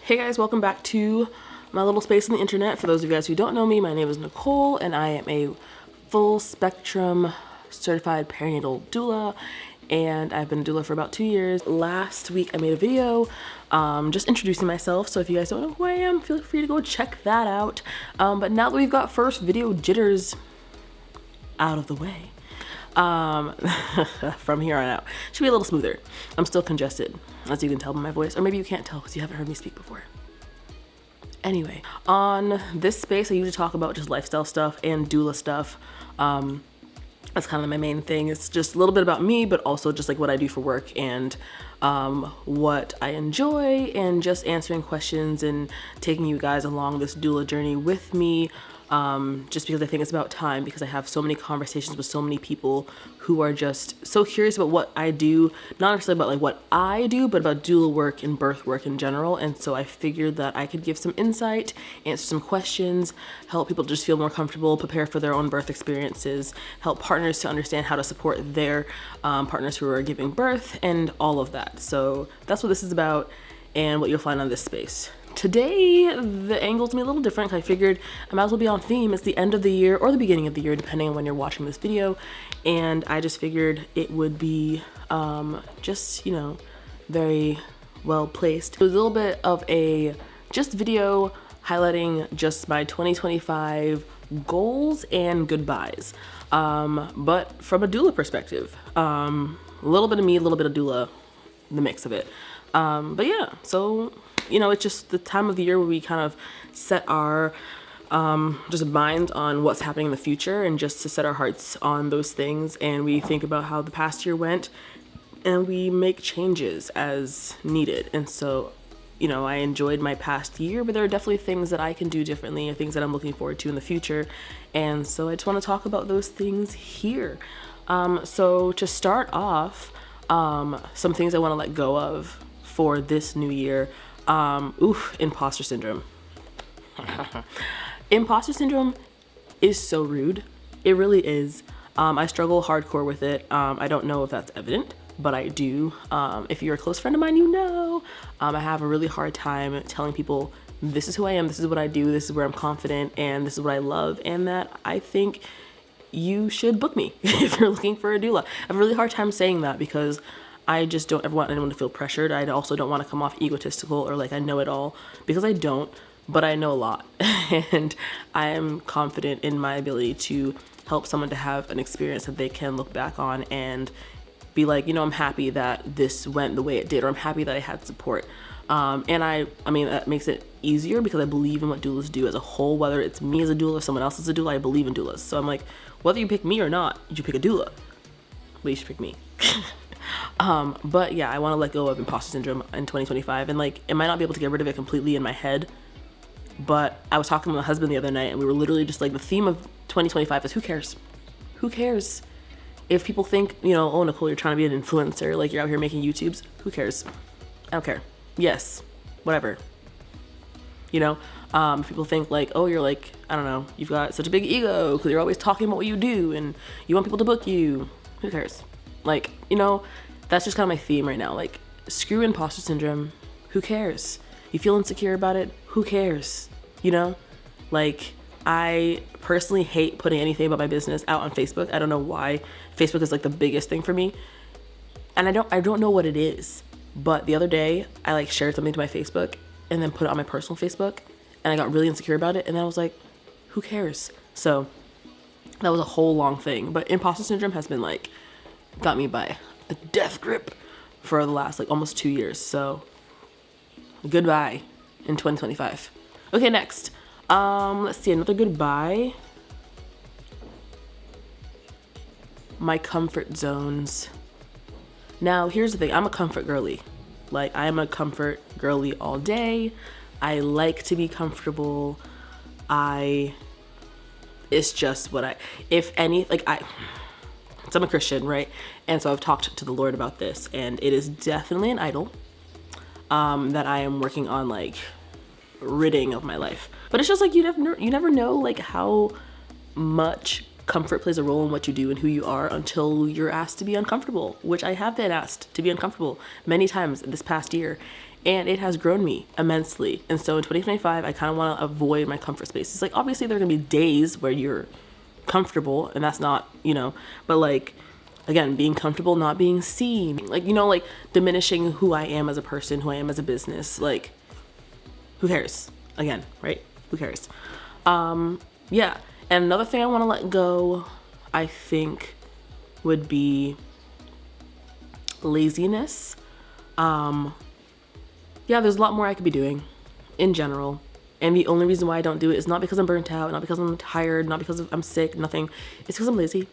Hey guys, welcome back to my little space on the internet. For those of you guys who don't know me, my name is Nicole and I am a full spectrum certified perinatal doula, and I've been a doula for about 2 years. Last week I made a video just introducing myself, so if you guys don't know who I am, feel free to go check that out. But now that we've got first video jitters out of the way, from here on out should be a little smoother. I'm still congested, as you can tell by my voice, or maybe you can't tell because you haven't heard me speak before. Anyway, on this space I usually talk about just lifestyle stuff and doula stuff. That's kind of my main thing. It's just a little bit about me, but also just like what I do for work and what I enjoy, and just answering questions and taking you guys along this doula journey with me. Just because I think it's about time, because I have so many conversations with so many people who are just so curious about what I do, not necessarily about like what I do, but about doula work and birth work in general. And so I figured that I could give some insight, answer some questions, help people just feel more comfortable, prepare for their own birth experiences, help partners to understand how to support their partners who are giving birth, and all of that. So that's what this is about and what you'll find on this space. Today, the angle's gonna be a little different because I figured I might as well be on theme. It's the end of the year or the beginning of the year, depending on when you're watching this video. And I just figured it would be just, you know, very well placed. It was a little bit of a just video highlighting just my 2025 goals and goodbyes. But from a doula perspective, a little bit of me, a little bit of doula, the mix of it. But yeah, so you know, it's just the time of the year where we kind of set our just minds on what's happening in the future, and just to set our hearts on those things. And we think about how the past year went, and we make changes as needed. And so, you know, I enjoyed my past year, but there are definitely things that I can do differently and things that I'm looking forward to in the future. And so I just want to talk about those things here. So to start off, some things I want to let go of for this new year. Imposter syndrome. Imposter syndrome is so rude. It really is. I struggle hardcore with it. I don't know if that's evident, but I do. If you're a close friend of mine, you know. I have a really hard time telling people this is who I am, this is what I do, this is where I'm confident, and this is what I love, and that I think you should book me if you're looking for a doula. I have a really hard time saying that because I just don't ever want anyone to feel pressured. I also don't want to come off egotistical or like I know it all, because I don't, but I know a lot. And I am confident in my ability to help someone to have an experience that they can look back on and be like, you know, I'm happy that this went the way it did, or I'm happy that I had support. And I mean, that makes it easier because I believe in what doulas do as a whole, whether it's me as a doula or someone else as a doula. I believe in doulas. So I'm like, whether you pick me or not, you should pick a doula. Well, you should pick me. But yeah, I want to let go of imposter syndrome in 2025, and like, I might not be able to get rid of it completely in my head, but I was talking to my husband the other night, and we were literally just like, the theme of 2025 is who cares? Who cares? If people think, you know, oh, Nicole, you're trying to be an influencer, like you're out here making YouTubes, who cares? I don't care. Yes, whatever. You know, if people think like, oh, you're like, I don't know, you've got such a big ego because you're always talking about what you do and you want people to book you, who cares? Like, you know, that's just kind of my theme right now. Like, screw imposter syndrome. Who cares? You feel insecure about it? Who cares? You know, like, I personally hate putting anything about my business out on Facebook. I don't know why. Facebook is like the biggest thing for me, and I don't know what it is. But the other day, I like shared something to my Facebook and then put it on my personal Facebook, and I got really insecure about it. And then I was like, who cares? So that was a whole long thing. But imposter syndrome has been like, got me by a death grip for the last like almost 2 years. So goodbye in 2025. Okay, next. Let's see, another goodbye. My comfort zones. Now, here's the thing. I'm a comfort girly. Like, I am a comfort girly all day. I like to be comfortable. It's just what so I'm a Christian, right? And so I've talked to the Lord about this, and it is definitely an idol that I am working on like ridding of my life. But it's just like you never know like how much comfort plays a role in what you do and who you are until you're asked to be uncomfortable, which I have been asked to be uncomfortable many times this past year. and it has grown me immensely. And so in 2025, I kind of want to avoid my comfort space. It's like, obviously there are going to be days where you're comfortable, and that's not, but like, again, being comfortable, not being seen, like, like diminishing who I am as a person, who I am as a business, like, who cares? Again, right? Who cares? Yeah. And another thing I want to let go, I think, would be laziness. Yeah, there's a lot more I could be doing in general. And the only reason why I don't do it is not because I'm burnt out, not because I'm tired, not because I'm sick, nothing. It's because I'm lazy.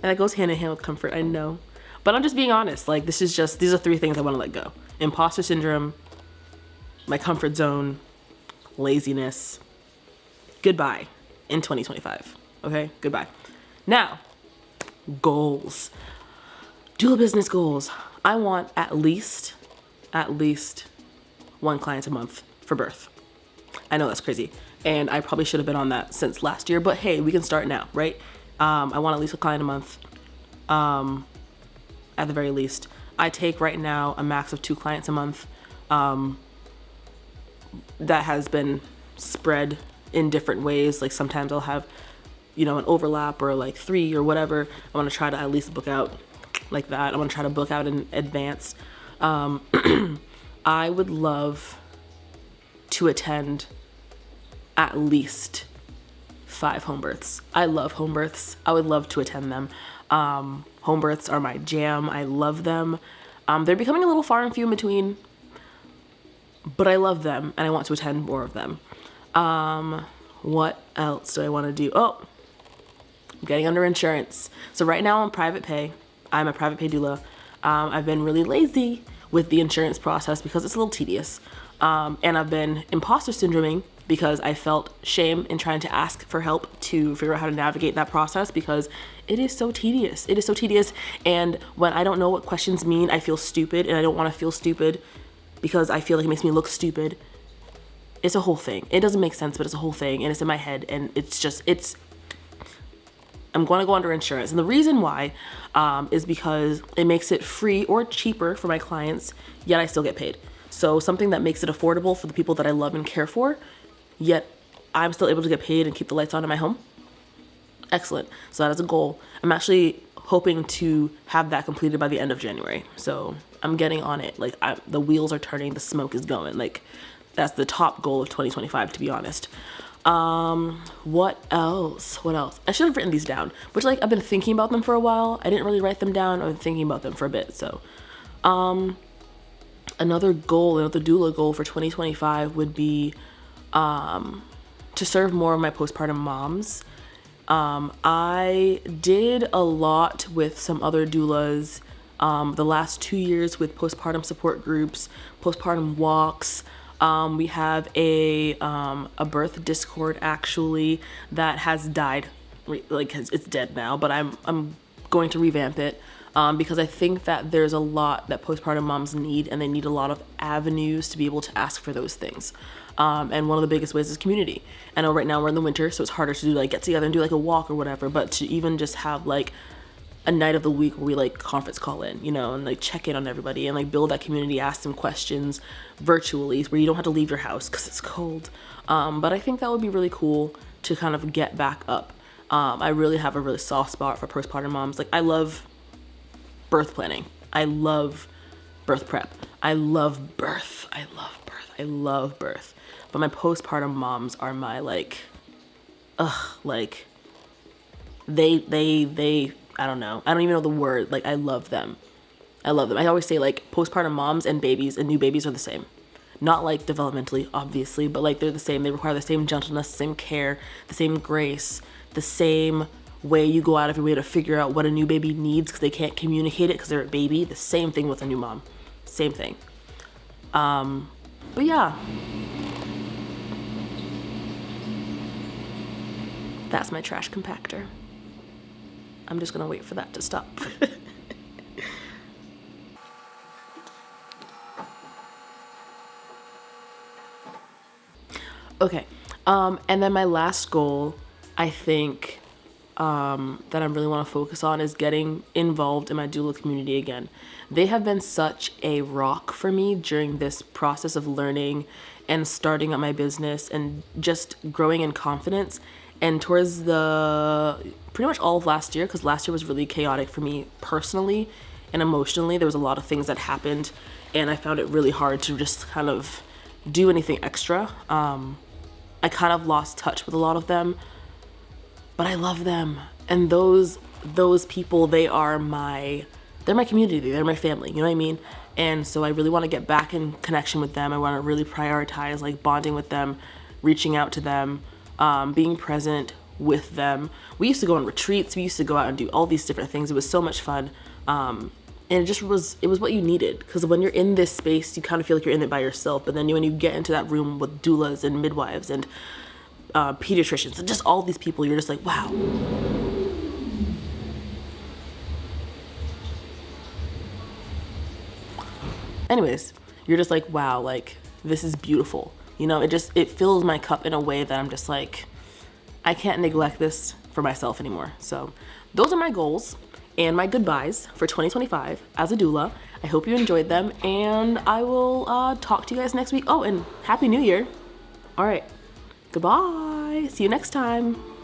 And that goes hand in hand with comfort, I know. But I'm just being honest. Like, these are 3 things I want to let go. Imposter syndrome, my comfort zone, laziness. Goodbye in 2025. Okay? Goodbye. Now, goals. Doula business goals. I want at least 1 client a month for birth. I know that's crazy. And I probably should have been on that since last year, but hey, we can start now, right? I want at least a client a month, at the very least. I take right now a max of 2 clients a month. That has been spread in different ways. Like sometimes I'll have, an overlap or like 3 or whatever. I want to try to at least book out like that. I want to try to book out in advance. I would love to attend at least 5 home births. I love home births. I would love to attend them. Home births are my jam. I love them. They're becoming a little far and few in between, but I love them and I want to attend more of them. What else do I want to do? Oh, I'm getting under insurance. So right now I'm private pay. I'm a private pay doula. I've been really lazy with the insurance process because it's a little tedious. And I've been imposter syndroming because I felt shame in trying to ask for help to figure out how to navigate that process because it is so tedious. It is so tedious. And when I don't know what questions mean, I feel stupid, and I don't want to feel stupid because I feel like it makes me look stupid. It's a whole thing. It doesn't make sense, but it's a whole thing, and it's in my head, and I'm going to go under insurance. And the reason why is because it makes it free or cheaper for my clients, yet I still get paid. So something that makes it affordable for the people that I love and care for, yet I'm still able to get paid and keep the lights on in my home. Excellent. So that is a goal. I'm actually hoping to have that completed by the end of January. So I'm getting on it. Like the wheels are turning, the smoke is going. Like that's the top goal of 2025, to be honest. What else? I should have written these down, which like I've been thinking about them for a while. I didn't really write them down. I've been thinking about them for a bit. So, another doula goal for 2025 would be, to serve more of my postpartum moms. I did a lot with some other doulas, the last 2 years with postpartum support groups, postpartum walks. We have a birth Discord actually that has died, it's dead now, but I'm going to revamp it, because I think that there's a lot that postpartum moms need, and they need a lot of avenues to be able to ask for those things. And one of the biggest ways is community. I know right now we're in the winter, so it's harder to do like get together and do like a walk or whatever, but to even just have like a night of the week where we like conference call in, and like check in on everybody and like build that community, ask them questions virtually where you don't have to leave your house because it's cold. But I think that would be really cool to kind of get back up. I really have a really soft spot for postpartum moms. Like I love birth planning. I love birth prep. I love birth. But my postpartum moms are my they I don't know. I don't even know the word. Like I love them. I always say like postpartum moms and babies and new babies are the same. Not like developmentally, obviously, but like they're the same. They require the same gentleness, the same care, the same grace, the same way you go out of your way to figure out what a new baby needs because they can't communicate it because they're a baby. The same thing with a new mom. Same thing. But yeah. That's my trash compactor. I'm just gonna wait for that to stop. Okay, and then my last goal, I think, that I really want to focus on is getting involved in my doula community again. They have been such a rock for me during this process of learning and starting up my business and just growing in confidence. And towards the pretty much all of last year, because last year was really chaotic for me personally and emotionally. There was a lot of things that happened, and I found it really hard to just kind of do anything extra. I kind of lost touch with a lot of them, but I love them. And those people, they're my community, they're my family, you know what I mean? And so I really want to get back in connection with them. I want to really prioritize like bonding with them, reaching out to them, being present with them. We used to go on retreats, we used to go out and do all these different things. It was so much fun. And it was what you needed, because when you're in this space, you kind of feel like you're in it by yourself. But then when you get into that room with doulas and midwives and pediatricians and just all these people, you're just like, wow. Anyways, you're just like, wow, like this is beautiful. You know, it fills my cup in a way that I'm just like, I can't neglect this for myself anymore. So those are my goals and my goodbyes for 2025 as a doula. I hope you enjoyed them, and I will talk to you guys next week. Oh, and Happy New Year. All right, goodbye. See you next time.